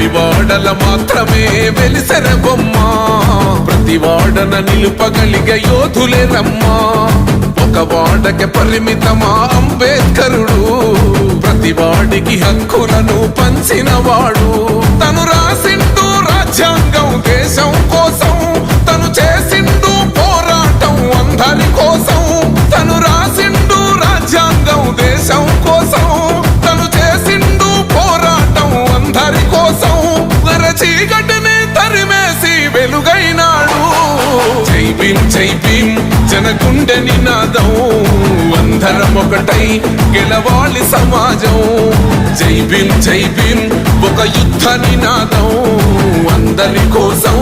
గుడివాడల మాత్రమే వెలిసెర బొమ్మ ప్రతి వాడన నిలుపగలిగే యోధులే రమ్మా ఒక వాడకి పరిమితమా అంబేద్కరుడు ప్రతి వాడికి హక్కులను పంచినవాడు తను రాసిండు రాజ్యాంగం దేశం కోసం తను చేసిండు పోరాటం అందరి కోసం తను రాసిండు రాజ్యాంగం దేశం కోసం తను చేసిండు పోరాటం అందరి కోసం చీకటిని తరిమేసి వెలుగైనాడు జై భీమ్ జై భీమ్ జనగుండె నినాదం అందరం ఒకటై గెలవాలి సమాజం జై భీమ్ జై భీమ్ ఒక యుద్ధ నినాదం అందరి కోసం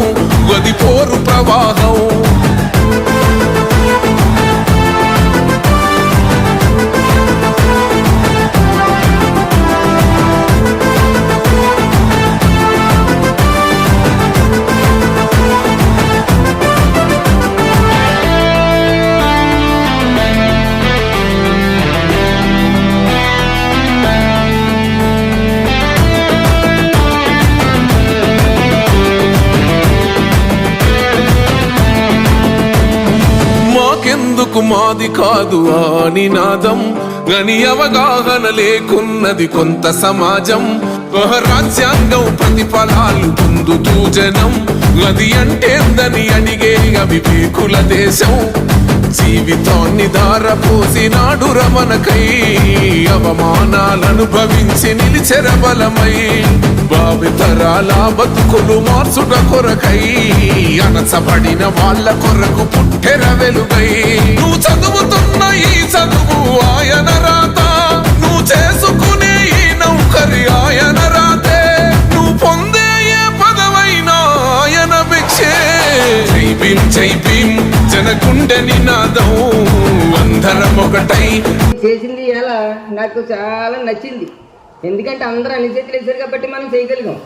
గది పోరు ప్రవాహం ఎందుకు మాది కాదు ఆ నినాదం గని అవగాహన లేకున్నది కొంత సమాజం రాజ్యాంగం ప్రతిఫలాలు పొందుతూ జనం అది అంటేందని అడిగే అవివేకుల దేశం జీవితాన్ని దారపోసినాడు రమణకై అవమానాలను భవించి నిలిచెర బలమై భావితరాల బతుకులు మార్చుట కొరకై అనసబడిన వాళ్ళ కొరకు పుట్టెర వెలుగై నువ్వు చదువుతున్న ఈ చదువు ఆయన రాత నువ్వు చేసుకునే ఈ నౌకరి ఆయన రాతే నువ్వు పొందే ఏ పదవైనా ఆయన భిక్షే జై భీమ్ జై భీమ్ జనగుండె నినాదం అందరం ఒకటై చేసింది ఎలా నాకు చాలా నచ్చింది ఎందుకంటే అందరూ అన్ని చేతులు వేశారు కాబట్టి మనం చేయగలిగాం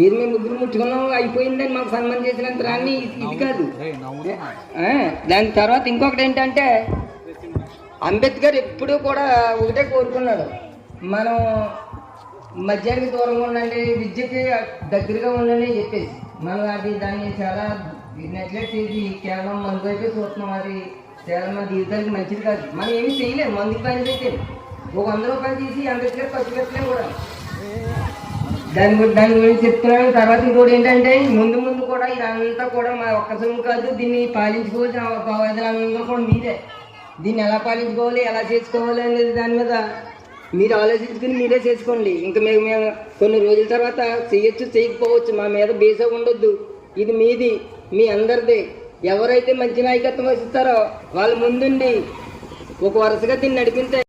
ఏది మేము ముగ్గురు ముట్టుకున్నాం అయిపోయిందని మాకు సన్మానం చేసినంత రాని ఇది కాదు దాని తర్వాత ఇంకొకటి ఏంటంటే అంబేద్కర్ ఎప్పుడూ కూడా ఒకటే కోరుకున్నాడు మనం మద్యానికి దూరంగా ఉండండి విద్యకి దగ్గరగా ఉండండి అని చెప్పేసి మనం దాన్ని చాలా నెగ్లెక్ట్ చేసి కేవలం మందు అయితే చూస్తున్నాం అది చాలా మన జీవితానికి మంచిది కాదు మనం ఏమి చేయలేము మందుకి పని అయితే ఒక 100 రూపాయలు తీసి అంబేద్కర్ ఖర్చు పెట్టలేము కూడా దాని గురించి చెప్తున్నాను. తర్వాత ఇంకోటి ఏంటంటే ముందు కూడా ఇదంతా కూడా మా ఒక్క సొమ్ము కాదు దీన్ని పాలించుకోవాల్సిన బాధ్యతలందరూ కూడా మీరే దీన్ని ఎలా పాలించుకోవాలి ఎలా చేసుకోవాలి అనేది దాని మీద మీరు ఆలోచించుకుని మీరే చేసుకోండి. ఇంకా మేము కొన్ని రోజుల తర్వాత చేయొచ్చు చేయకపోవచ్చు మా మీద బేస ఉండొద్దు ఇది మీది మీ అందరిది ఎవరైతే మంచి నాయకత్వం వహిస్తారో వాళ్ళు ముందుండి ఒక వరుసగా దీన్ని నడిపితే